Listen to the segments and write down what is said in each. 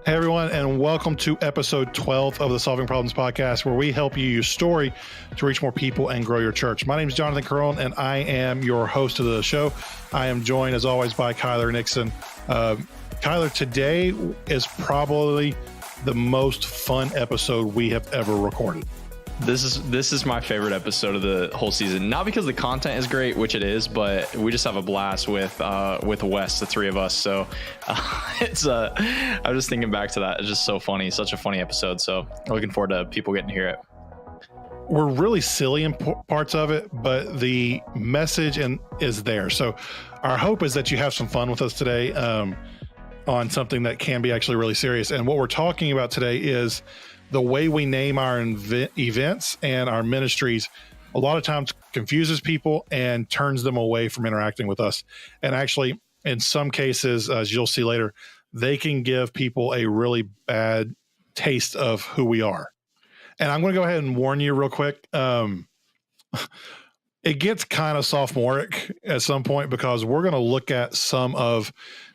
Hey, everyone, and welcome to episode 12 of the Solving Problems podcast, where we help you use story to reach more people and grow your church. My name is Jonathan Carone, and I am your host of the show. I am joined, as always, by Kyler Nixon. Kyler, today is probably the most fun episode we have ever recorded. This is my favorite episode of the whole season. Not because the content is great, which it is, but we just have a blast with Wes, the three of us. So I was just thinking back to that. It's just so funny, such a funny episode. So looking forward to people getting to hear it. We're really silly in parts of it, but the message is there. So our hope is that you have some fun with us today on something that can be actually really serious. And what we're talking about today is the way we name our events and our ministries a lot of times confuses people and turns them away from interacting with us. And actually, in some cases, as you'll see later, they can give people a really bad taste of who we are. And I'm going to go ahead and warn you real quick. It gets kind of sophomoric at some point because we're going to look at some of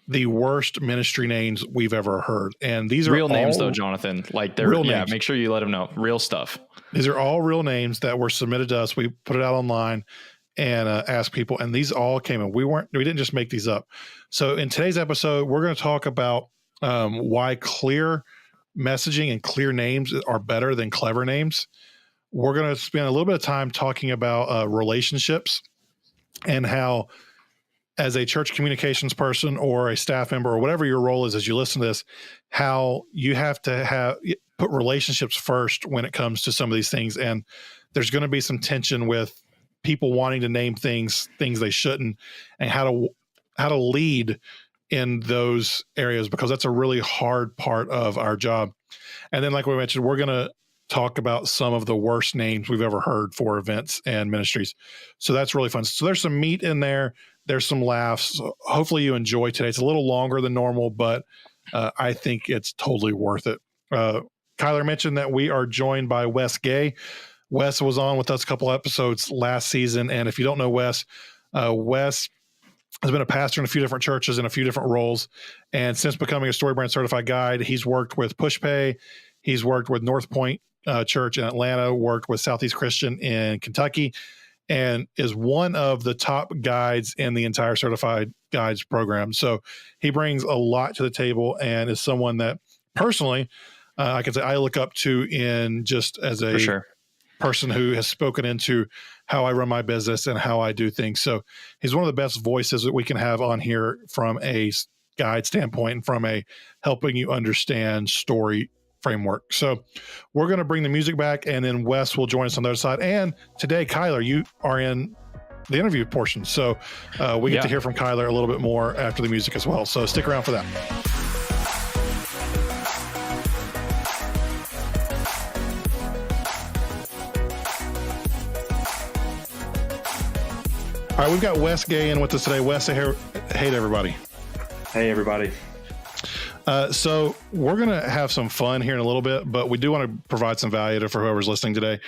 the worst ministry names we've ever heard. And these are real names though, Jonathan. Like they're real names. Make sure you let them know. Real stuff. These are all real names that were submitted to us. We put it out online and asked people, and these all came in. We didn't just make these up. So in today's episode, we're going to talk about why clear messaging and clear names are better than clever names. We're going to spend a little bit of time talking about relationships and how, as a church communications person or a staff member or whatever your role is as you listen to this, how you have to put relationships first when it comes to some of these things. And there's going to be some tension with people wanting to name things they shouldn't, and how to lead in those areas, because that's a really hard part of our job. And then, like we mentioned, we're going to talk about some of the worst names we've ever heard for events and ministries. So that's really fun. So there's some meat in there. There's some laughs. So hopefully you enjoy today. It's a little longer than normal, but I think it's totally worth it. Kyler mentioned that we are joined by Wes Gay. Wes was on with us a couple episodes last season. And if you don't know Wes, Wes has been a pastor in a few different churches in a few different roles. And since becoming a StoryBrand certified guide, he's worked with PushPay. He's worked with North Point Church in Atlanta, worked with Southeast Christian in Kentucky, and is one of the top guides in the entire certified guides program. So he brings a lot to the table and is someone that personally, I can say I look up to in just as a person who has spoken into how I run my business and how I do things. So he's one of the best voices that we can have on here from a guide standpoint and from a helping you understand story framework. So we're going to bring the music back, and then Wes will join us on the other side. And today, Kyler, you are in the interview portion. So we get to hear from Kyler a little bit more after the music as well. So stick around for that. All right, we've got Wes Gay in with us today. Wes, hey to everybody. Hey, everybody. So we're going to have some fun here in a little bit, but we do want to provide some value for whoever's listening today.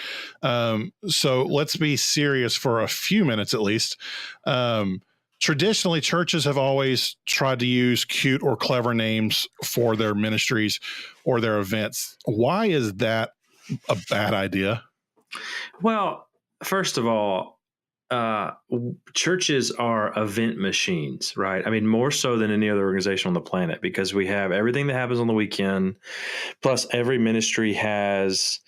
So let's be serious for a few minutes at least. Traditionally, churches have always tried to use cute or clever names for their ministries or their events. Why is that a bad idea? Well, first of all, churches are event machines, right? I mean, more so than any other organization on the planet, because we have everything that happens on the weekend. Plus, every ministry has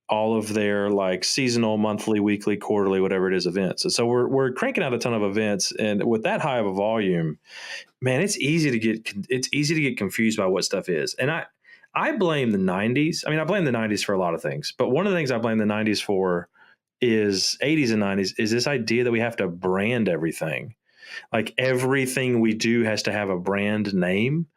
all of their like seasonal, monthly, weekly, quarterly, whatever it is, events. And so we're cranking out a ton of events, and with that high of a volume, man, it's easy to get confused by what stuff is. And I blame the 90s. I mean, I blame the 90s for a lot of things, but one of the things I blame the 90s for is 80s and 90s is this idea that we have to brand everything. Like everything we do has to have a brand name.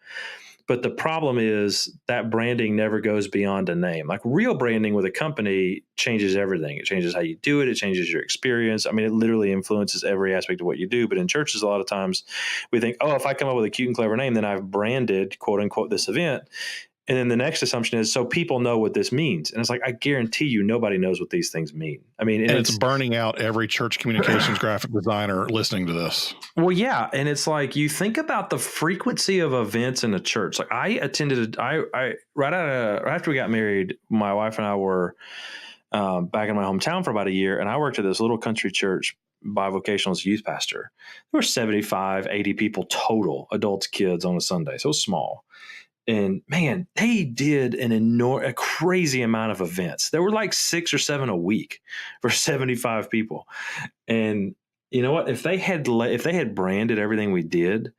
But the problem is that branding never goes beyond a name. Like real branding with a company changes everything. It changes how you do it. It changes your experience. I mean, it literally influences every aspect of what you do. But in churches, a lot of times we think, oh, if I come up with a cute and clever name, then I've branded, quote unquote, this event. And then the next assumption is, so people know what this means. And it's like, I guarantee you, nobody knows what these things mean. I mean, and it's burning out every church communications graphic designer listening to this. Well, yeah. And it's like, you think about the frequency of events in a church. Like I attended, right after we got married, my wife and I were back in my hometown for about a year. And I worked at this little country church bivocational as youth pastor. There were 75, 80 people total, adults, kids on a Sunday. So it was small. And man, they did a crazy amount of events. There were like 6 or 7 a week for 75 people. And you know what? If they had branded everything we did,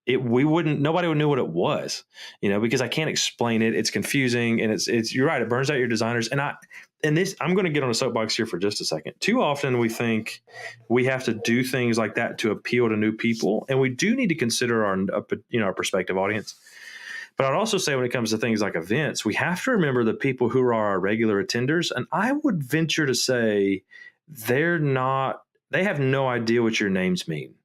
nobody would know what it was, because I can't explain it. It's confusing, and you're right. It burns out your designers. And I'm going to get on a soapbox here for just a second. Too often we think we have to do things like that to appeal to new people. And we do need to consider our prospective audience. But I'd also say when it comes to things like events, we have to remember the people who are our regular attenders. And I would venture to say they have no idea what your names mean.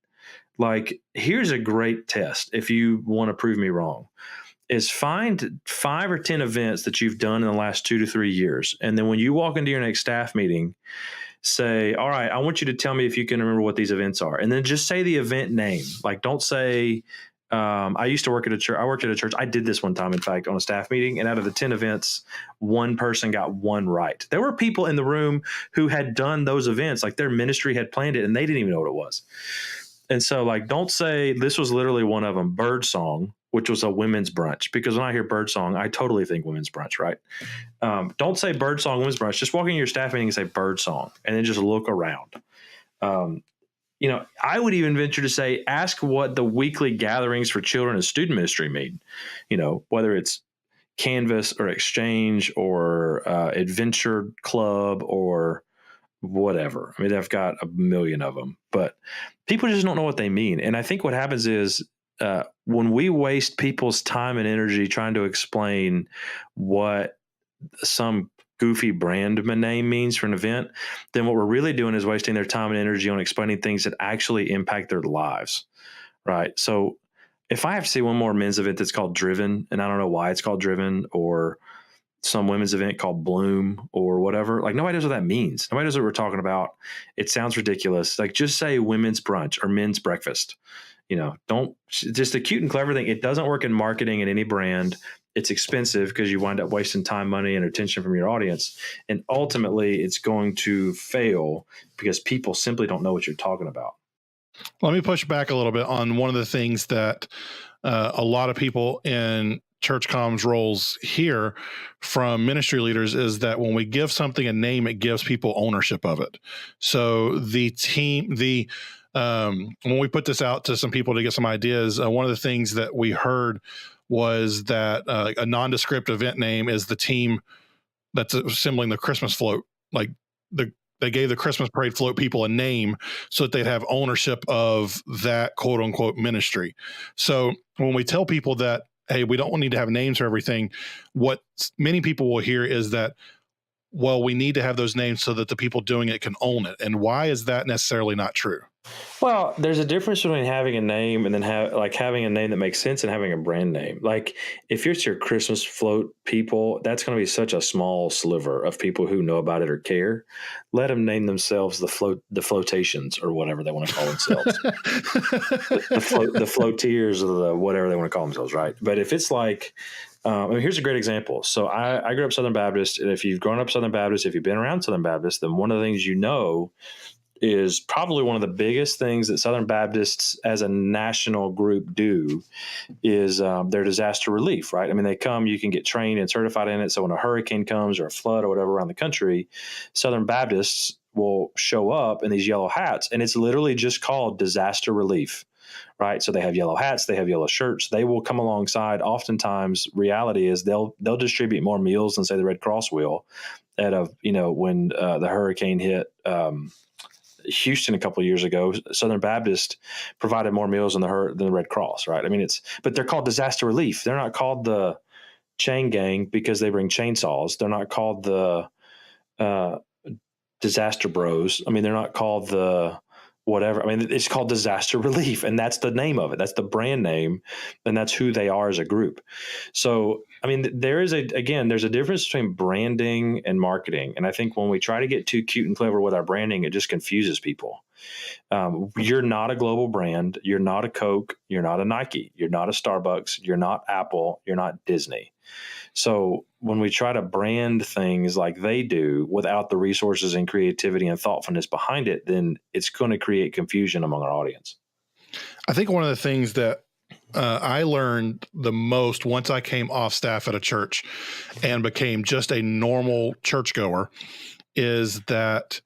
Like, here's a great test if you want to prove me wrong, is find 5 or 10 events that you've done in the last 2 to 3 years. And then when you walk into your next staff meeting, say, all right, I want you to tell me if you can remember what these events are. And then just say the event name. Like, don't say, I used to work at a church. I worked at a church. I did this one time, in fact, on a staff meeting. And out of the 10 events, one person got one right. There were people in the room who had done those events, like their ministry had planned it, and they didn't even know what it was. And so, like, don't say, this was literally one of them, Bird Song, which was a women's brunch. Because when I hear Bird Song, I totally think women's brunch, right? Don't say Bird Song, women's brunch. Just walk into your staff meeting and say Bird Song, and then just look around. I would even venture to say, ask what the weekly gatherings for children and student ministry mean, whether it's Canvas or Exchange or Adventure Club or whatever. I mean, they've got a million of them, but people just don't know what they mean. And I think what happens is when we waste people's time and energy trying to explain what some goofy brand name means for an event, then what we're really doing is wasting their time and energy on explaining things that actually impact their lives, right? So if I have to see one more men's event that's called Driven, and I don't know why it's called Driven, or some women's event called Bloom or whatever, like, nobody knows what that means. Nobody knows what we're talking about. It sounds ridiculous. Like, just say women's brunch or men's breakfast. Don't just the cute and clever thing. It doesn't work in marketing in any brand. It's expensive because you wind up wasting time, money, and attention from your audience. And ultimately, it's going to fail because people simply don't know what you're talking about. Let me push back a little bit on one of the things that a lot of people in church comms roles hear from ministry leaders is that when we give something a name, it gives people ownership of it. So the team, when we put this out to some people to get some ideas, one of the things that we heard was that a nondescript event name is the team that's assembling the Christmas float. Like, they gave the Christmas parade float people a name so that they'd have ownership of that quote unquote ministry. So when we tell people that, hey, we don't need to have names for everything, what many people will hear is that, well, we need to have those names so that the people doing it can own it. And why is that necessarily not true? Well, there's a difference between having a name and then having a name that makes sense and having a brand name. Like, if it's your Christmas float people, that's going to be such a small sliver of people who know about it or care. Let them name themselves the flotations or whatever they want to call themselves, the floateers or the whatever they want to call themselves, right? But if it's like, here's a great example. So I grew up Southern Baptist, and if you've grown up Southern Baptist, if you've been around Southern Baptist, then one of the things is probably one of the biggest things that Southern Baptists as a national group do is their disaster relief, right? I mean, they come, you can get trained and certified in it. So when a hurricane comes or a flood or whatever around the country, Southern Baptists will show up in these yellow hats, and it's literally just called disaster relief, right? So they have yellow hats, they have yellow shirts. They will come alongside. Oftentimes, reality is they'll distribute more meals than, say, the Red Cross will when the hurricane hit Houston a couple of years ago. Southern Baptist provided more meals than the Red Cross, right? I mean, but they're called disaster relief. They're not called the chain gang because they bring chainsaws. They're not called the disaster bros. I mean, they're not called the whatever. I mean, it's called disaster relief, and that's the name of it. That's the brand name, and that's who they are as a group. So, I mean, there's a difference between branding and marketing. And I think when we try to get too cute and clever with our branding, it just confuses people. You're not a global brand. You're not a Coke. You're not a Nike. You're not a Starbucks. You're not Apple. You're not Disney. So when we try to brand things like they do without the resources and creativity and thoughtfulness behind it, then it's going to create confusion among our audience. I think one of the things that I learned the most once I came off staff at a church and became just a normal churchgoer is that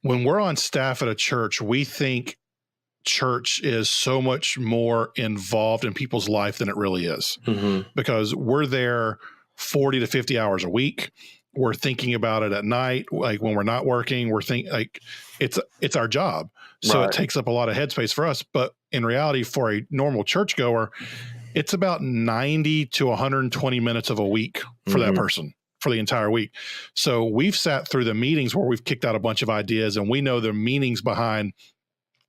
when we're on staff at a church, we think church is so much more involved in people's life than it really is, because we're there 40 to 50 hours a week. We're thinking about it at night. Like when we're not working, we're thinking like it's our job. So It takes up a lot of headspace for us. But in reality, for a normal churchgoer, it's about 90 to 120 minutes of a week for that person for the entire week. So we've sat through the meetings where we've kicked out a bunch of ideas and we know the meanings behind,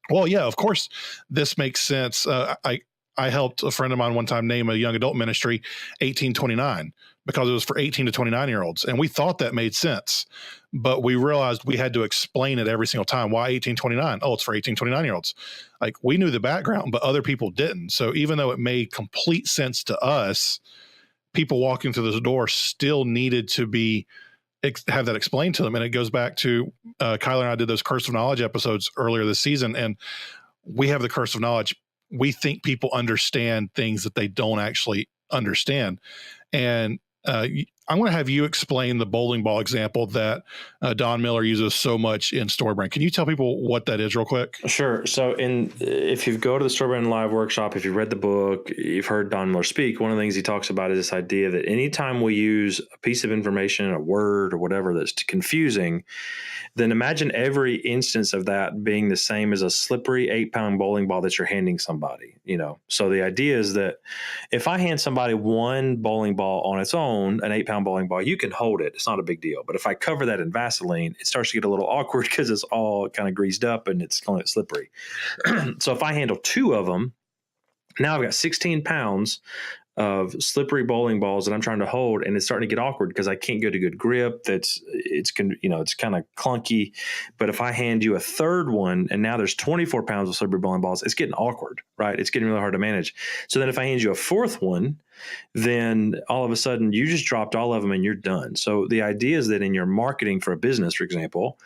well, yeah, of course, this makes sense. I helped a friend of mine one time name a young adult ministry 1829 because it was for 18 to 29-year-olds. And we thought that made sense, but we realized we had to explain it every single time. Why 1829? Oh, it's for 18, 29-year-olds. Like we knew the background, but other people didn't. So even though it made complete sense to us, people walking through the door still needed to have that explained to them. And it goes back to Kyler and I did those Curse of Knowledge episodes earlier this season. And we have the Curse of Knowledge. We think people understand things that they don't actually understand. And I'm going to have you explain the bowling ball example that Don Miller uses so much in StoryBrand. Can you tell people what that is real quick? Sure. So if you go to the StoryBrand Live workshop, if you've read the book, you've heard Don Miller speak, one of the things he talks about is this idea that anytime we use a piece of information, a word or whatever that's confusing, then imagine every instance of that being the same as a slippery 8-pound bowling ball that you're handing somebody, So the idea is that if I hand somebody one bowling ball on its own, an 8-pound bowling ball, you can hold it. It's not a big deal. But if I cover that in Vaseline, it starts to get a little awkward because it's all kind of greased up and it's kind of slippery. So if I handle two of them, now I've got 16 pounds of slippery bowling balls that I'm trying to hold, and it's starting to get awkward because I can't get a good grip. It's kind of clunky. But if I hand you a third one, and now there's 24 pounds of slippery bowling balls, it's getting awkward, right? It's getting really hard to manage. So then if I hand you a fourth one, then all of a sudden you just dropped all of them and you're done. So the idea is that in your marketing for a business, for example,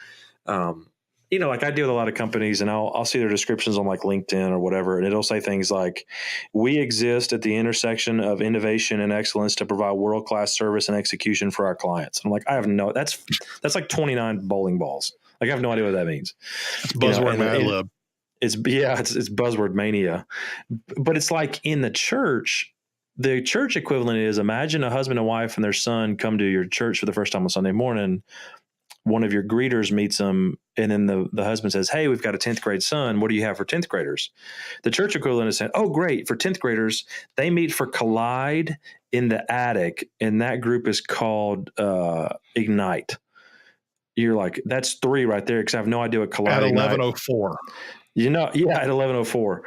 like I deal with a lot of companies and I'll see their descriptions on like LinkedIn or whatever. And it'll say things like, we exist at the intersection of innovation and excellence to provide world-class service and execution for our clients. And I'm like, that's like 29 bowling balls. Like I have no idea what that means. It's buzzword Mad Lib. It's buzzword mania. But it's like in the church equivalent is, imagine a husband and wife and their son come to your church for the first time on Sunday morning. One of your greeters meets them, and then the husband says, hey, we've got a 10th grade son. What do you have for 10th graders? The church equivalent is saying, oh, great. For 10th graders, they meet for Collide in the attic, and that group is called Ignite. You're like, that's 3 right there, because I have no idea what Collide at Ignite. 11:04. At 11:04.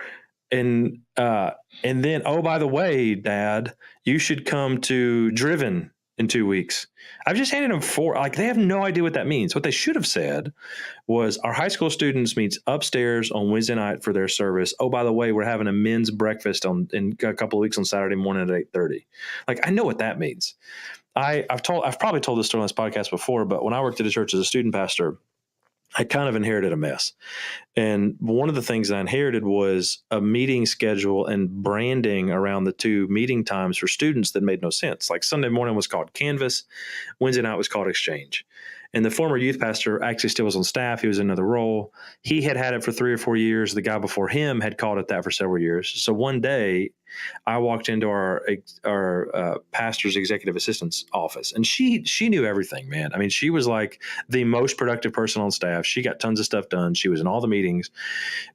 And then, oh, by the way, Dad, you should come to Driven in 2 weeks. I've just handed them 4. Like they have no idea what that means. What they should have said was, our high school students meets upstairs on Wednesday night for their service. Oh, by the way, we're having a men's breakfast in a couple of weeks on Saturday morning at 8:30. Like I know what that means. I've probably told this story on this podcast before, but when I worked at a church as a student pastor, I kind of inherited a mess. And one of the things that I inherited was a meeting schedule and branding around the 2 meeting times for students that made no sense. Like Sunday morning was called Canvas. Wednesday night was called Exchange. And the former youth pastor actually still was on staff. He was in another role. He had it for 3 or 4 years. The guy before him had called it that for several years. So one day I walked into our pastor's executive assistant's office, and she knew everything, man. I mean, she was like the most productive person on staff. She got tons of stuff done. She was in all the meetings,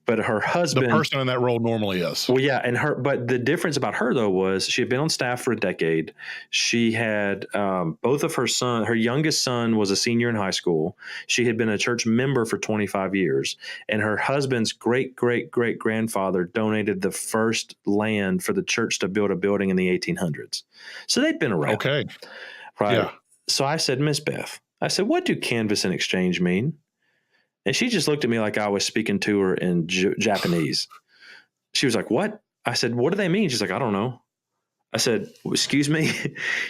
but her The husband, person in that role normally is. well, yeah, but the difference about her though was she had been on staff for a decade. She had both of her youngest son was a senior in high school. She had been a church member for 25 years, and her husband's great grandfather donated the first land for the church to build a building in the 1800s. So they'd been around. Okay. Right. Yeah. So I said, Miss Beth, I said, what do canvas and exchange mean? And she just looked at me like I was speaking to her in Japanese. She was like, what? I said, what do they mean? She's like, I don't know. I said, excuse me?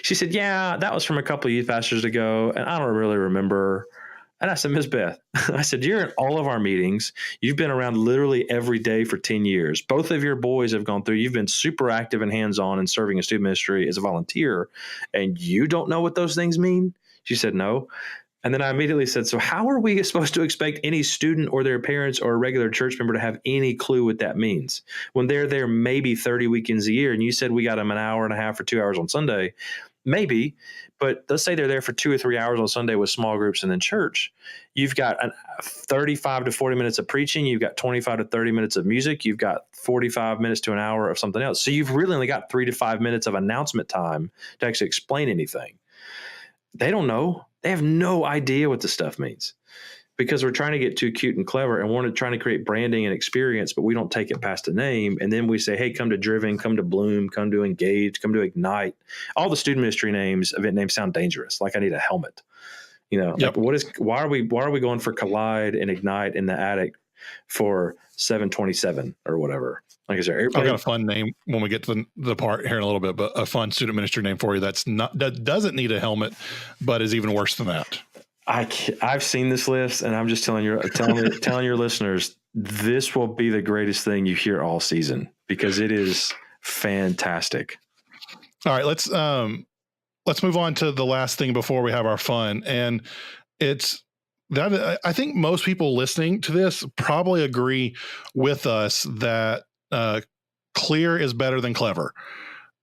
She said, yeah, that was from a couple of youth pastors ago, and I don't really remember. And I said, Miss Beth, I said, you're in all of our meetings. You've been around literally every day for 10 years. Both of your boys have gone through. You've been super active and hands-on in serving in student ministry as a volunteer, and you don't know what those things mean? She said, no. And then I immediately said, so how are we supposed to expect any student or their parents or a regular church member to have any clue what that means when they're there maybe 30 weekends a year? And you said we got them an hour and a half or 2 hours on Sunday, maybe, but let's say they're there for 2 or 3 hours on Sunday with small groups and then church. You've got 35 to 40 minutes of preaching. You've got 25 to 30 minutes of music. You've got 45 minutes to an hour of something else. So you've really only got 3 to 5 minutes of announcement time to actually explain anything. They don't know. They have no idea what this stuff means because we're trying to get too cute and clever, and we're trying to create branding and experience, but we don't take it past a name. And then we say, hey, come to Driven, come to Bloom, come to Engage, come to Ignite. All the student ministry names, event names sound dangerous. Like I need a helmet. You know, Yep. like why are we going for Collide and Ignite in the attic for 727 or whatever? Like, is there I've got a fun name when we get to the part here in a little bit, but a fun student ministry name for you that doesn't need a helmet, but is even worse than that. I've seen this list, and I'm just telling your listeners, this will be the greatest thing you hear all season because it is fantastic. All right, let's move on to the last thing before we have our fun, and it's that I think most people listening to this probably agree with us that clear is better than clever,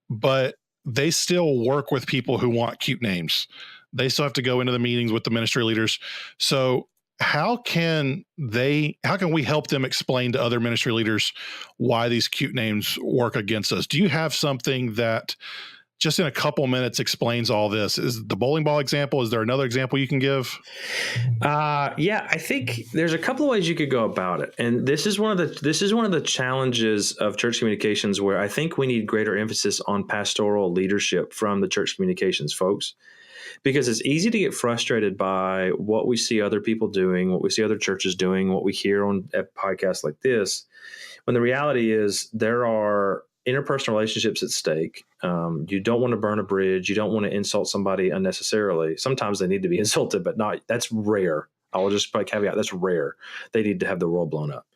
but they still work with people who want cute names. They still have to go into the meetings with the ministry leaders. So how can we help them explain to other ministry leaders why these cute names work against us? Do you have something that just in a couple minutes explains all this? Is the bowling ball example? Is there another example you can give? Yeah, I think there's a couple of ways you could go about it. And this is one of the challenges of church communications where I think we need greater emphasis on pastoral leadership from the church communications folks, because it's easy to get frustrated by what we see other people doing, what we see other churches doing, what we hear on podcasts like this, when the reality is there are interpersonal relationships at stake. You don't want to burn a bridge. You don't want to insult somebody unnecessarily. Sometimes they need to be insulted, but that's rare. I will just put a caveat. That's rare. They need to have the world blown up.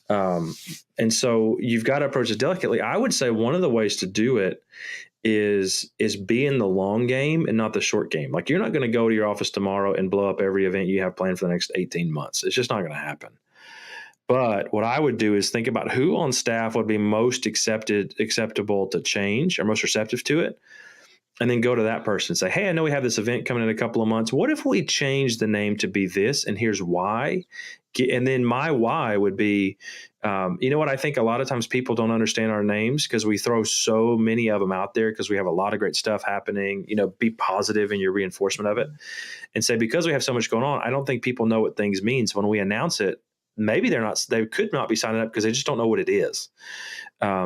And so you've got to approach it delicately. I would say one of the ways to do it is be in the long game and not the short game. Like you're not going to go to your office tomorrow and blow up every event you have planned for the next 18 months. It's just not going to happen. But what I would do is think about who on staff would be most acceptable to change or most receptive to it. And then go to that person and say, hey, I know we have this event coming in a couple of months. What if we change the name to be this? And here's why. And then my why would be, you know what? I think a lot of times people don't understand our names because we throw so many of them out there because we have a lot of great stuff happening. You know, be positive in your reinforcement of it and say, because we have so much going on, I don't think people know what things mean. So when we announce it, maybe they could not be signing up because they just don't know what it is.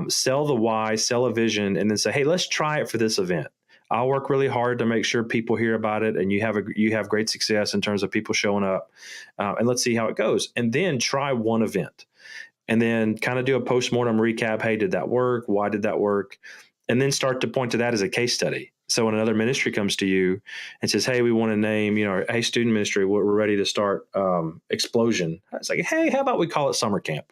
Sell the why, sell a vision, and then say, hey, let's try it for this event. I'll work really hard to make sure people hear about it and you have great success in terms of people showing up. And let's see how it goes. And then try one event and then kind of do a postmortem recap. Hey, did that work? Why did that work? And then start to point to that as a case study. So when another ministry comes to you and says, hey, we want to name, hey, student ministry, we're ready to start Explosion. It's like, hey, how about we call it summer camp?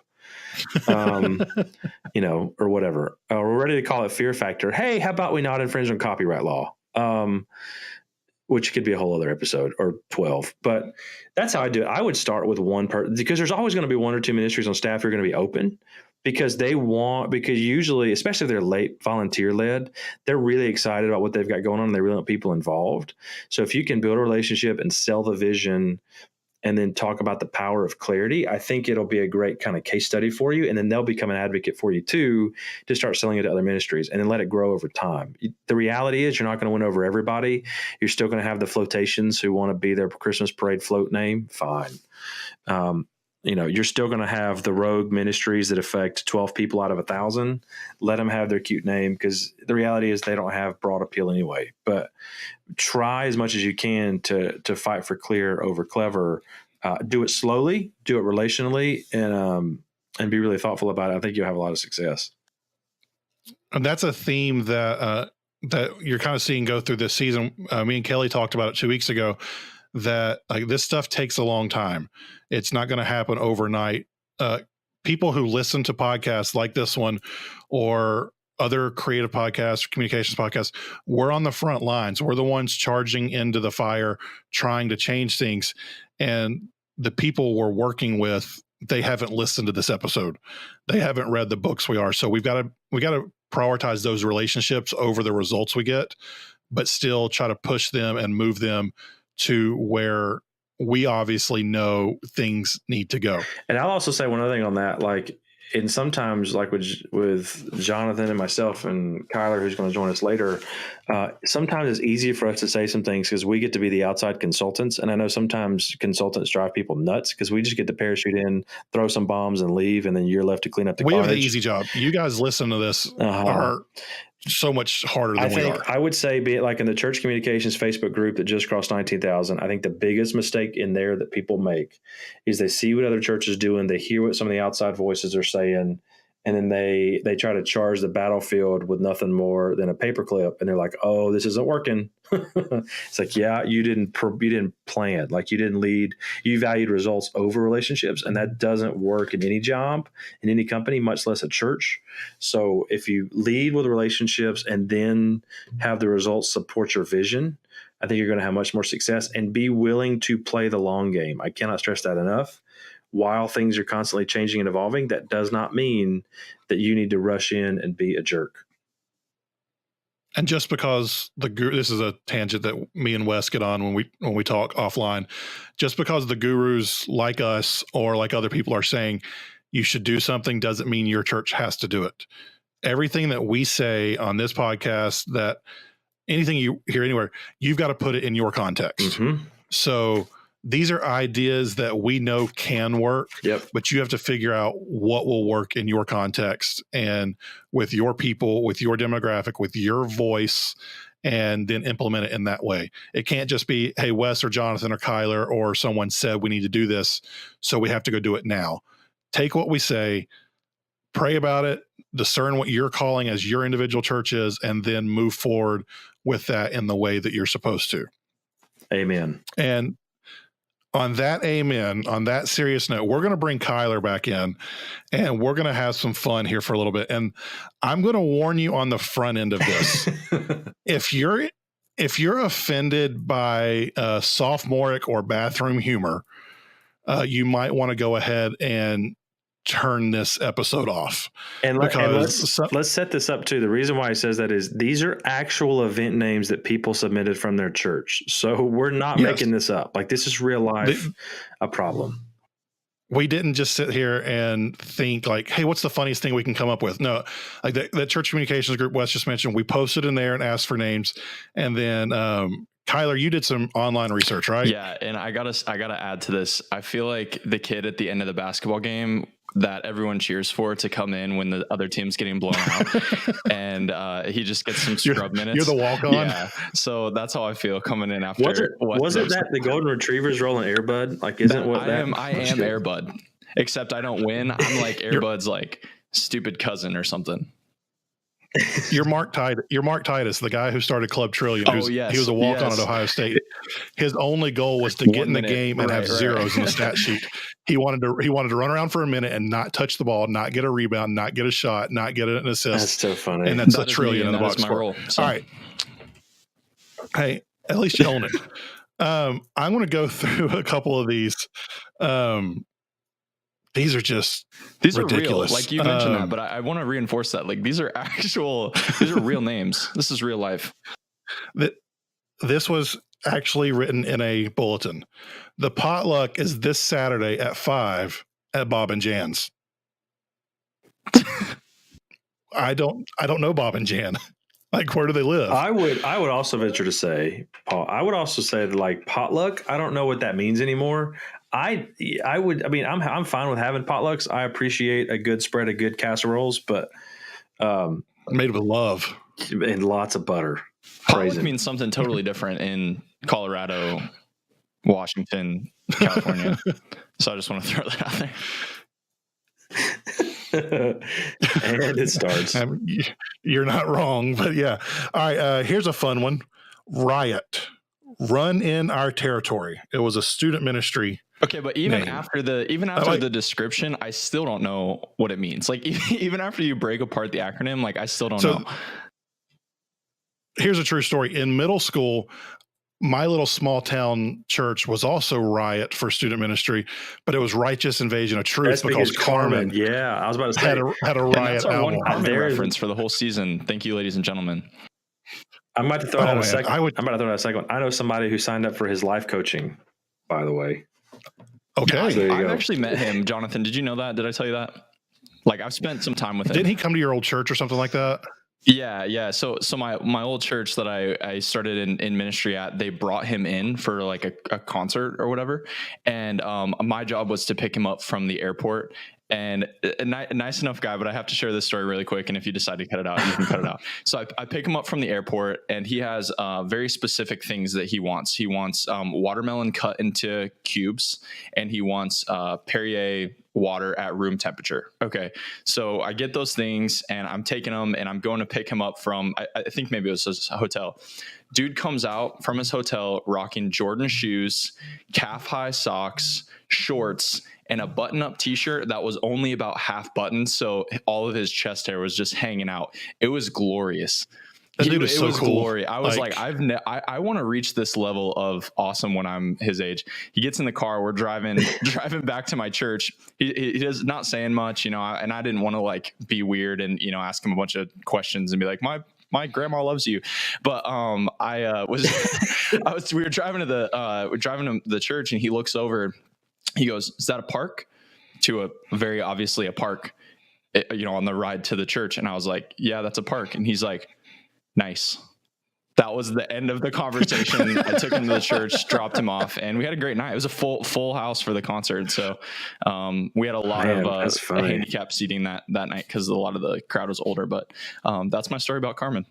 Or whatever. We're ready to call it Fear Factor. Hey, how about we not infringe on copyright law? Which could be a whole other episode or 12. But that's how I do it. I would start with one person because there's always going to be one or two ministries on staff who are going to be open because usually, especially if they're late volunteer led, they're really excited about what they've got going on and they really want people involved. So if you can build a relationship and sell the vision and then talk about the power of clarity, I think it'll be a great kind of case study for you. And then they'll become an advocate for you too, to start selling it to other ministries and then let it grow over time. The reality is you're not going to win over everybody. You're still going to have the flotations who want to be their Christmas parade float name. Fine. You're still going to have the rogue ministries that affect 12 people out of 1,000. Let them have their cute name, because the reality is they don't have broad appeal anyway. But try as much as you can to fight for clear over clever. Do it slowly, do it relationally, and be really thoughtful about it. I think you'll have a lot of success. And that's a theme that you're kind of seeing go through this season. Me and Kelly talked about it 2 weeks ago, that like this stuff takes a long time. It's not going to happen overnight. People who listen to podcasts like this one or other creative podcasts, communications podcasts, we're on the front lines. We're the ones charging into the fire, trying to change things. And the people we're working with, they haven't listened to this episode. They haven't read the books we are. So we got to prioritize those relationships over the results we get, but still try to push them and move them to where we obviously know things need to go. And I'll also say one other thing on that, and sometimes like with Jonathan and myself and Kyler, who's going to join us later, sometimes it's easier for us to say some things because we get to be the outside consultants. And I know sometimes consultants drive people nuts because we just get to parachute in, throw some bombs and leave. And then you're left to clean up the We carnage. have the easy job. You guys listen to this are so much harder than we are. I would say, be it like in the church communications Facebook group that just crossed 19,000, I think the biggest mistake in there that people make is they see what other churches doing, they hear what some of the outside voices are saying, and then they try to charge the battlefield with nothing more than a paperclip, and they're like, "Oh, this isn't working." It's like, yeah, you didn't plan, like you didn't lead, you valued results over relationships, and that doesn't work in any job, in any company, much less a church. So if you lead with relationships and then have the results support your vision, I think you're going to have much more success, and be willing to play the long game. I cannot stress that enough. While things are constantly changing and evolving, that does not mean that you need to rush in and be a jerk. And just because this is a tangent that me and Wes get on when we talk offline, just because the gurus like us or like other people are saying you should do something doesn't mean your church has to do it. Everything that we say on this podcast, that anything you hear anywhere, you've got to put it in your context. Mm-hmm. So these are ideas that we know can work, but you have to figure out what will work in your context and with your people, with your demographic, with your voice, and then implement it in that way. It can't just be, hey, Wes or Jonathan or Kyler or someone said we need to do this, so we have to go do it now. Take what we say, pray about it, discern what you're calling as your individual church is, and then move forward with that in the way that you're supposed to. Amen. And on that serious note, we're going to bring Kyler back in and we're going to have some fun here for a little bit. And I'm going to warn you on the front end of this. If you're offended by sophomoric or bathroom humor, you might want to go ahead and turn this episode off. And let's set this up too. The reason why he says that is these are actual event names that people submitted from their church. So we're not making this up. Like, this is real life a problem. We didn't just sit here and think like, hey, what's the funniest thing we can come up with? No, like that church communications group Wes just mentioned, we posted in there and asked for names. And then Kyler, you did some online research, right? Yeah, and I gotta add to this. I feel like the kid at the end of the basketball game that everyone cheers for to come in when the other team's getting blown out, and he just gets some scrub minutes. You're the walk-on. Yeah, so that's how I feel coming in after. Was it that the Golden Retrievers rolling Airbud? Like, isn't what I am Airbud, except I don't win. I'm like Airbud's like stupid cousin or something. You're Mark Titus, the guy who started Club Trillion. He was a walk-on at Ohio State. His only goal was to get in the game and have zeros in the stat sheet. He wanted to run around for a minute and not touch the ball, not get a rebound, not get a shot, not get an assist. That's so funny. And that's a trillion in the box score. So. All right. Hey, at least you own it. I'm going to go through a couple of these. these are just These ridiculous. are real. Like you mentioned that, but I want to reinforce that. Like these are real names. This is real life. This was actually written in a bulletin. The potluck is this Saturday at 5 at Bob and Jan's. I don't know Bob and Jan. Like, where do they live? I would also venture to say, Paul, I would also say that like potluck, I don't know what that means anymore. I'm fine with having potlucks. I appreciate a good spread of good casseroles, but made with love and lots of butter. Potluck means something totally different in Colorado, Washington, California. So I just want to throw that out there. And it starts. You're not wrong, but yeah. All right, here's a fun one. Riot. Run in our territory. It was a student ministry. Okay, but even name. after the description, I still don't know what it means. Like even after you break apart the acronym, like I still don't know. Here's a true story. In middle school, my little small town church was also Riot for student ministry, but it was Righteous Invasion of Truth because Carmen. Yeah, I was about to say had a Riot that's our album. one Carmen reference for the whole season. Thank you, ladies and gentlemen. I'm about to throw out a second. I'm about to throw out a second one. I know somebody who signed up for his life coaching, by the way. Okay. So I've actually met him, Jonathan. Did you know that? Did I tell you that? Like I've spent some time with him. Didn't he come to your old church or something like that? Yeah. So my old church that I started in ministry at, they brought him in for like a concert or whatever. And my job was to pick him up from the airport. And a nice enough guy, but I have to share this story really quick. And if you decide to cut it out, you can cut it out. So I pick him up from the airport, and he has very specific things that he wants. He wants watermelon cut into cubes, and he wants Perrier water at room temperature. Okay. So I get those things, and I'm taking them, and I'm going to pick him up from, I think maybe it was his hotel. Dude comes out from his hotel rocking Jordan shoes, calf-high socks, shorts, and a button-up t-shirt that was only about half buttoned, so all of his chest hair was just hanging out. It was glorious. It was so cool. Glory. I was like I want to reach this level of awesome when I'm his age. He gets in the car. We're driving back to my church. He does not saying much, and I didn't want to like be weird and ask him a bunch of questions and be like my grandma loves you. But we were driving to the church, and he looks over. He goes, "Is that a park?" To a very obviously a park, on the ride to the church. And I was like, "Yeah, that's a park." And he's like, "Nice." That was the end of the conversation. I took him to the church, dropped him off, and we had a great night. It was a full house for the concert. So we had a lot of handicap seating that night because a lot of the crowd was older. But that's my story about Carmen.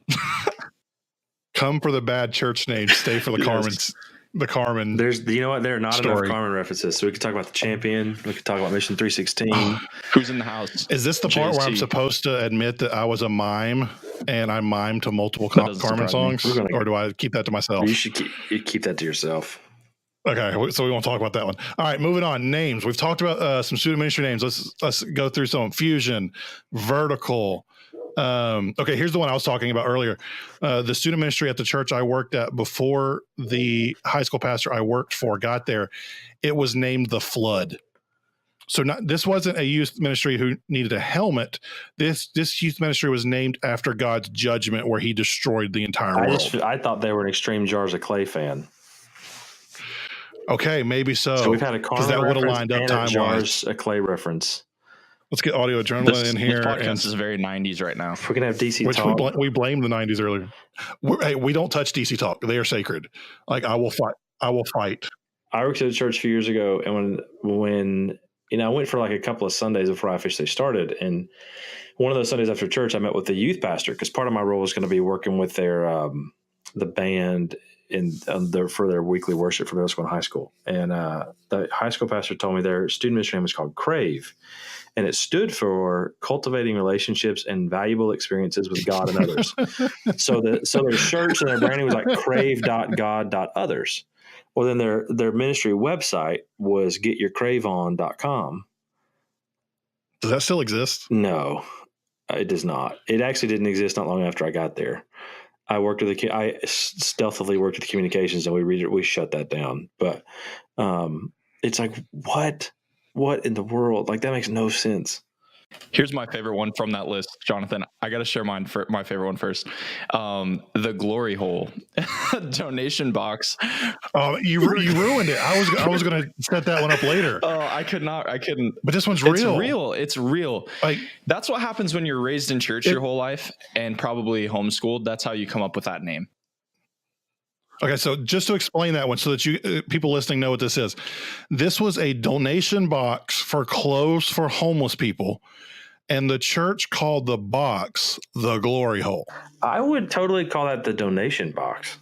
Come for the bad church name, stay for the Carmen's. The Carmen. There are not story. enough Carmen references. So we could talk about the Champion. We could talk about Mission 316. Who's in the house? Is this the part where I'm supposed to admit that I was a mime and I mimed to multiple Carmen songs? Or do I keep that to myself? You should keep that to yourself. Okay, so we won't talk about that one. All right, moving on. Names. We've talked about some student ministry names. Let's go through some. Fusion, Vertical. Okay, here's the one I was talking about earlier. The student ministry at the church I worked at before the high school pastor I worked for got there, it was named the Flood. So this wasn't a youth ministry who needed a helmet. This youth ministry was named after God's judgment where he destroyed the entire world. I thought they were an Extreme Jars of Clay fan. Okay, maybe so. So we've had a Carmen that would have lined up time Jars of Clay reference. Let's get audio adrenaline in here. This podcast is very 90s right now. We're gonna have DC talk. We blamed the 90s earlier. We don't touch DC talk. They are sacred. Like I will fight. I worked at a church a few years ago, and when I went for like a couple of Sundays before I officially started, and one of those Sundays after church, I met with the youth pastor because part of my role was going to be working with their the band for their weekly worship for middle school and high school. And the high school pastor told me their student ministry name was called Crave. And it stood for cultivating relationships and valuable experiences with God and others. So their shirts and their branding was like crave.god.others. Well, then their ministry website was getyourcraveon.com. Does that still exist? No, it does not. It actually didn't exist not long after I got there. I stealthily worked with the communications, and we shut that down. But it's like, what? what in the world? Like, that makes no sense. Here's my favorite one from that list, Jonathan. I got to share my favorite one first. The Glory Hole donation box. Oh, you ruined it. I was going to set that one up later. Oh, I couldn't. But this one's real. It's real. Like, that's what happens when you're raised in church your whole life and probably homeschooled. That's how you come up with that name. Okay, so just to explain that one so that you people listening know what this is. This was a donation box for clothes for homeless people, and the church called the box the Glory Hole. I would totally call that the donation box.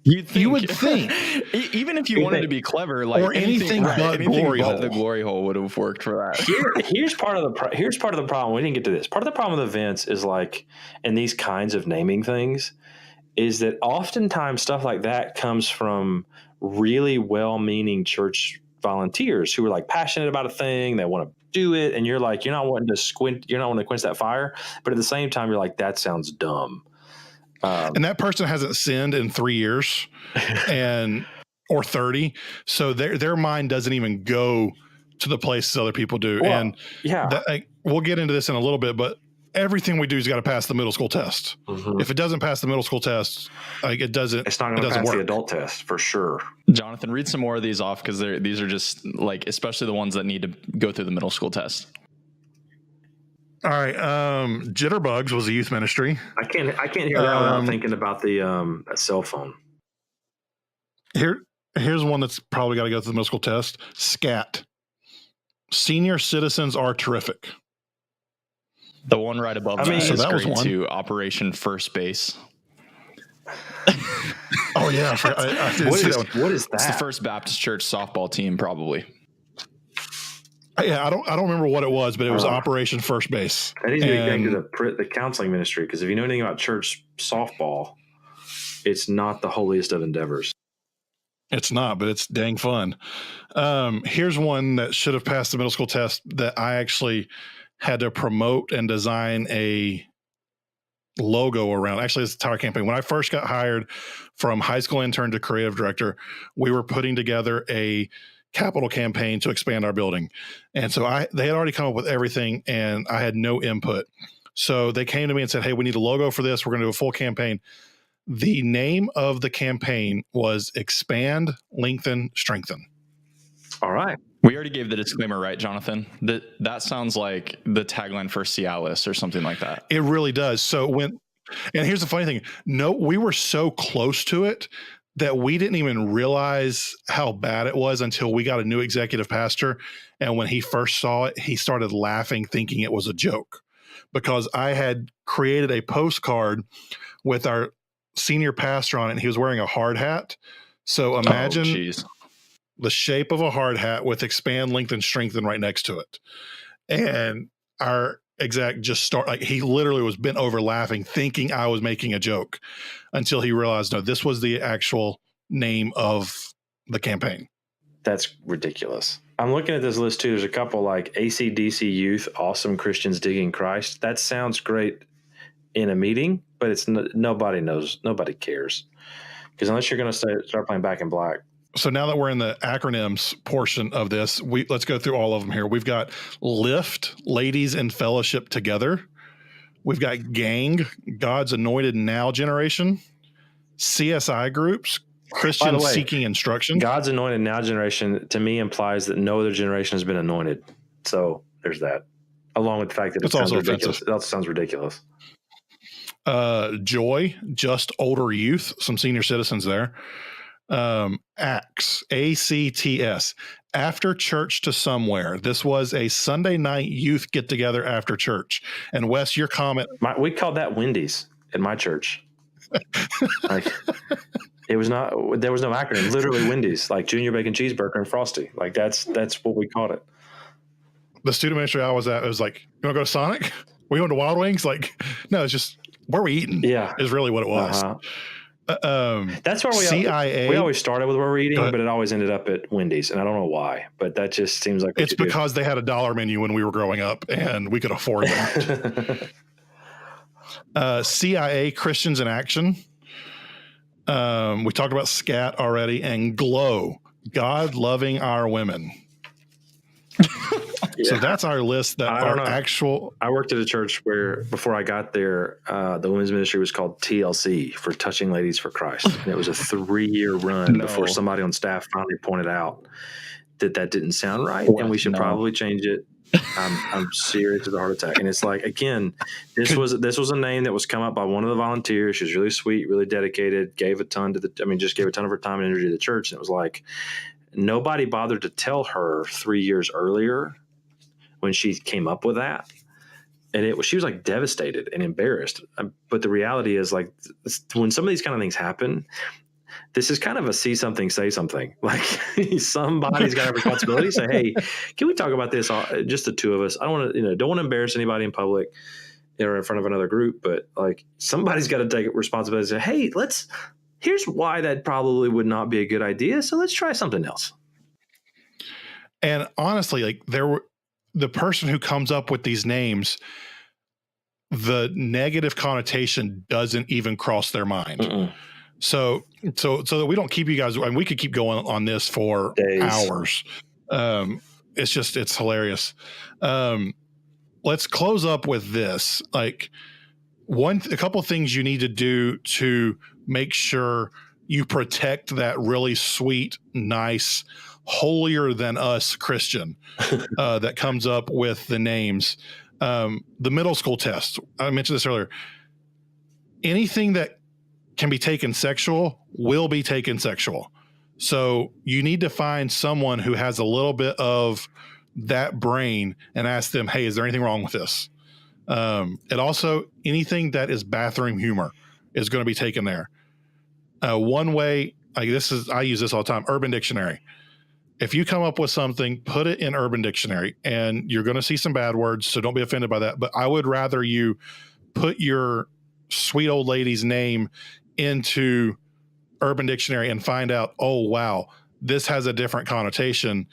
You would think. Even if you wanted to be clever, like or anything but Glory Hole. The Glory Hole would have worked for that. Here's part of the problem. We didn't get to this. Part of the problem with events is like, and these kinds of naming things, is that oftentimes stuff like that comes from really well-meaning church volunteers who are like passionate about a thing. They want to do it. And you're like, you're not wanting to quench that fire. But at the same time, you're like, that sounds dumb. And that person hasn't sinned in 3 years or 30. So their mind doesn't even go to the places other people do. Well, and we'll get into this in a little bit, but everything we do has got to pass the middle school test. Mm-hmm. If it doesn't pass the middle school test, like it's not going to pass the adult test for sure. Jonathan, read some more of these off because these are just like, especially the ones that need to go through the middle school test. All right. Jitterbugs was a youth ministry. I can't hear that without thinking about the cell phone. Here's one that's probably got to go through the middle school test. SCAT. Senior citizens are terrific. The one right above that is great too. Operation First Base. Oh yeah, I did see that one. What is that? It's the First Baptist Church softball team, probably. Yeah, I don't remember what it was, but it was Operation First Base. That needs to be connected to the counseling ministry, because if you know anything about church softball, it's not the holiest of endeavors. It's not, but it's dang fun. Here's one that should have passed the middle school test that I actually had to promote and design a logo around. Actually, it's a entire campaign. When I first got hired from high school intern to creative director, we were putting together a capital campaign to expand our building. And so they had already come up with everything and I had no input. So they came to me and said, hey, we need a logo for this. We're going to do a full campaign. The name of the campaign was Expand, Lengthen, Strengthen. All right. We already gave the disclaimer, right, Jonathan? That sounds like the tagline for silliest or something like that. It really does. So and here's the funny thing. No, we were so close to it that we didn't even realize how bad it was until we got a new executive pastor. And when he first saw it, he started laughing, thinking it was a joke, because I had created a postcard with our senior pastor on it, and he was wearing a hard hat. So imagine the shape of a hard hat with Expand, Lengthen, Strengthen right next to it. And our exec just he literally was bent over laughing, thinking I was making a joke, until he realized, no, this was the actual name of the campaign. That's ridiculous. I'm looking at this list too. There's a couple like AC/DC Youth, Awesome Christians Digging Christ. That sounds great in a meeting, but it's nobody knows. Nobody cares. Because unless you're going to start playing Back in Black. So now that we're in the acronyms portion of this, let's go through all of them here. We've got LIFT, Ladies in Fellowship Together. We've got GANG, God's Anointed Now Generation. CSI groups, Christians Seeking Instruction. God's Anointed Now Generation, to me, implies that no other generation has been anointed. So there's that. Along with the fact that it sounds ridiculous. It also sounds ridiculous. Joy, Just Older Youth, some senior citizens there. ACTS, ACTS, After Church to Somewhere. This was a Sunday night youth get together after church. And Wes, your comment. We called that Wendy's in my church. Like, there was no acronym. Literally Wendy's, like Junior Bacon Cheeseburger and Frosty. Like that's what we called it. The student ministry I was at, it was like, you want to go to Sonic? We going to Wild Wings? Like, no, it's just where we eating. Yeah, is really what it was. That's where we always started with where we're eating, but it always ended up at Wendy's, and I don't know why, but that just seems like it's because they had a $1 menu when we were growing up, and we could afford that. CIA, Christians in Action. We talked about SCAT already, and GLOW, God Loving Our Women. So that's our list that I don't are know. actual. I worked at a church where before I got there, the women's ministry was called TLC, for Touching Ladies for Christ. And it was a 3-year run before somebody on staff finally pointed out that didn't sound right and we should probably change it. I'm serious as a heart attack. And it's like, again, this was a name that was come up by one of the volunteers. She was really sweet, really dedicated, gave a ton of her time and energy to the church. And it was like, nobody bothered to tell her 3 years earlier when she came up with that. And she was like devastated and embarrassed. But the reality is, like, when some of these kind of things happen, this is kind of a see something, say something. Like, somebody's got a responsibility. Say, hey, can we talk about this? Just the two of us. I don't want to embarrass anybody in public or in front of another group, but like, somebody's got to take responsibility and say, hey, here's why that probably would not be a good idea. So let's try something else. And honestly, like, the person who comes up with these names, the negative connotation doesn't even cross their mind. Mm-mm. So that we don't keep you guys, and we could keep going on this for days. Hours. It's hilarious. Let's close up with this. Like, a couple of things you need to do to make sure you protect that really sweet, nice, holier than us Christian that comes up with the names. The middle school test, I mentioned this earlier. Anything that can be taken sexual will be taken sexual. So you need to find someone who has a little bit of that brain and ask them, hey, is there anything wrong with this? And also, anything that is bathroom humor is going to be taken there. One way, I use this all the time, Urban Dictionary. If you come up with something, put it in Urban Dictionary, and you're going to see some bad words, so don't be offended by that. But I would rather you put your sweet old lady's name into Urban Dictionary and find out, oh, wow, this has a different connotation,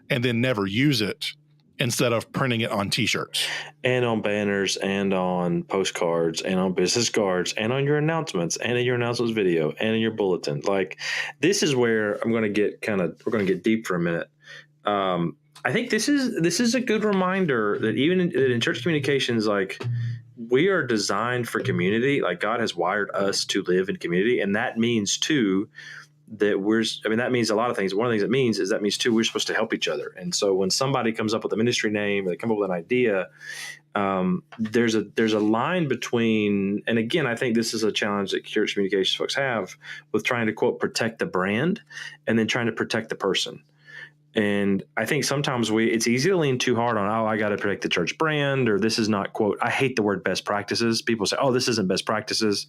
and then never use it instead of printing it on T-shirts. And on banners and on postcards and on business cards and on your announcements and in your announcements video and in your bulletin. Like, this is where we're going to get deep for a minute. I think this is a good reminder that even in church communications, like, we are designed for community. Like, God has wired us to live in community. And that means too, that means a lot of things. One of the things that means too, we're supposed to help each other. And so when somebody comes up with a ministry name or they come up with an idea, there's a line between, and again, I think this is a challenge that church communications folks have with trying to, quote, protect the brand and then trying to protect the person. And I think sometimes it's easy to lean too hard on, I got to protect the church brand, or this is not, quote, I hate the word best practices. People say, oh, this isn't best practices.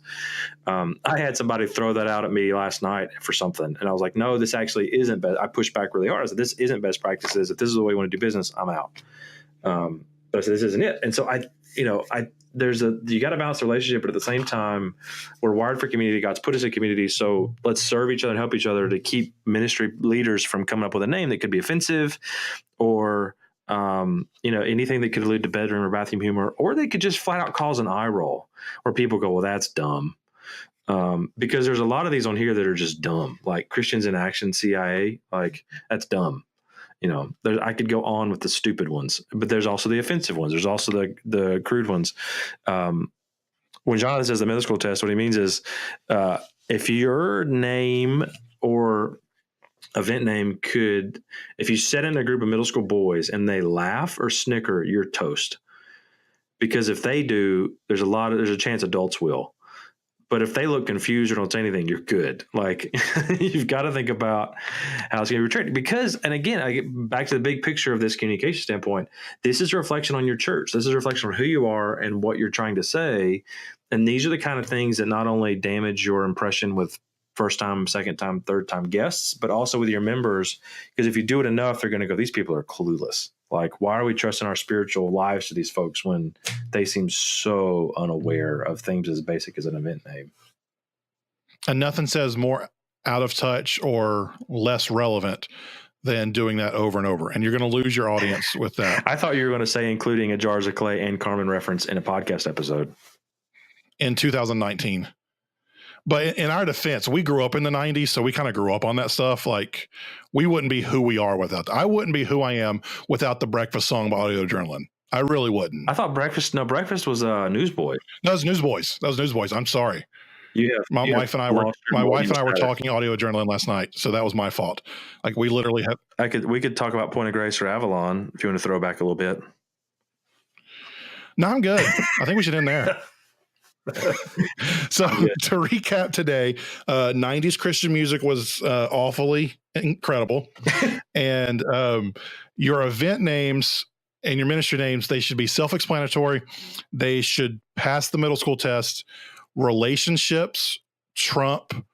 I had somebody throw that out at me last night for something. And I was like, no, this actually isn't best. I pushed back really hard. I said, this isn't best practices. If this is the way you want to do business, I'm out. But I said, this isn't it. And so you got to balance the relationship, but at the same time, we're wired for community. God's put us in community. So let's serve each other and help each other to keep ministry leaders from coming up with a name that could be offensive or, anything that could allude to bedroom or bathroom humor, or they could just flat out cause an eye roll where people go, well, that's dumb. Because there's a lot of these on here that are just dumb, like Christians in Action, CIA, like, that's dumb. I could go on with the stupid ones, but there's also the offensive ones. There's also the crude ones. When Jonathan says the middle school test, what he means is if your name or event name if you set in a group of middle school boys and they laugh or snicker, you're toast. Because if they do, there's a chance adults will. But if they look confused or don't say anything, you're good. Like, you've got to think about how it's going to be treated. Because, and again, I get back to the big picture of this communication standpoint. This is a reflection on your church. This is a reflection on who you are and what you're trying to say. And these are the kind of things that not only damage your impression with first time, second time, third time guests, but also with your members. Because if you do it enough, they're going to go, these people are clueless. Like, why are we trusting our spiritual lives to these folks when they seem so unaware of things as basic as an event name? And nothing says more out of touch or less relevant than doing that over and over. And you're going to lose your audience with that. I thought you were going to say including a Jars of Clay and Carmen reference in a podcast episode. In 2019. But in our defense, we grew up in the 90s, so we kind of grew up on that stuff. Like, we wouldn't be who we are without I wouldn't be who I am without the breakfast song by Audio Adrenaline. I really wouldn't. I thought Breakfast was Newsboys. That was Newsboys. I'm sorry. My wife and I were talking Audio Adrenaline last night, so that was my fault. Like, we literally have. We could talk about Point of Grace or Avalon if you want to throw back a little bit. No, I'm good. I think we should end there. So to recap today, 90s Christian music was awfully incredible. And your event names and your ministry names, they should be self-explanatory. They should pass the middle school test. Relationships trump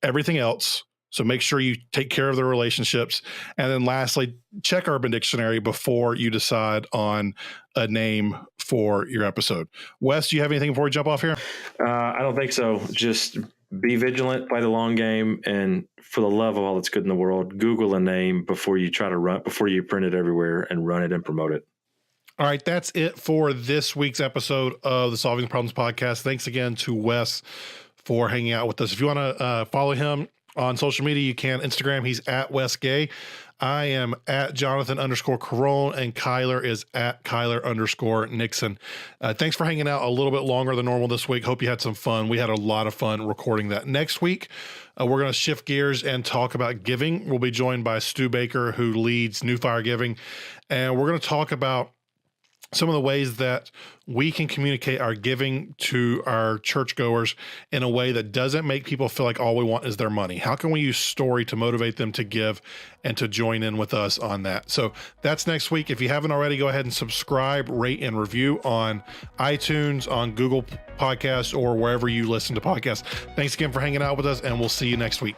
everything else. So make sure you take care of the relationships. And then lastly, check Urban Dictionary before you decide on a name for your episode. Wes, do you have anything before we jump off here? I don't think so. Just be vigilant, play the long game, and for the love of all that's good in the world, Google a name before you print it everywhere and run it and promote it. All right, that's it for this week's episode of the Solving Problems podcast. Thanks again to Wes for hanging out with us. If you want to follow him on social media, you can. Instagram, he's at Wes Gay. I am at Jonathan_Carone, and Kyler is at Kyler_Nixon. Thanks for hanging out a little bit longer than normal this week. Hope you had some fun. We had a lot of fun recording that. Next week, we're going to shift gears and talk about giving. We'll be joined by Stu Baker, who leads New Fire Giving, and we're going to talk about some of the ways that we can communicate our giving to our churchgoers in a way that doesn't make people feel like all we want is their money. How can we use story to motivate them to give and to join in with us on that? So that's next week. If you haven't already, go ahead and subscribe, rate, and review on iTunes, on Google Podcasts, or wherever you listen to podcasts. Thanks again for hanging out with us, and we'll see you next week.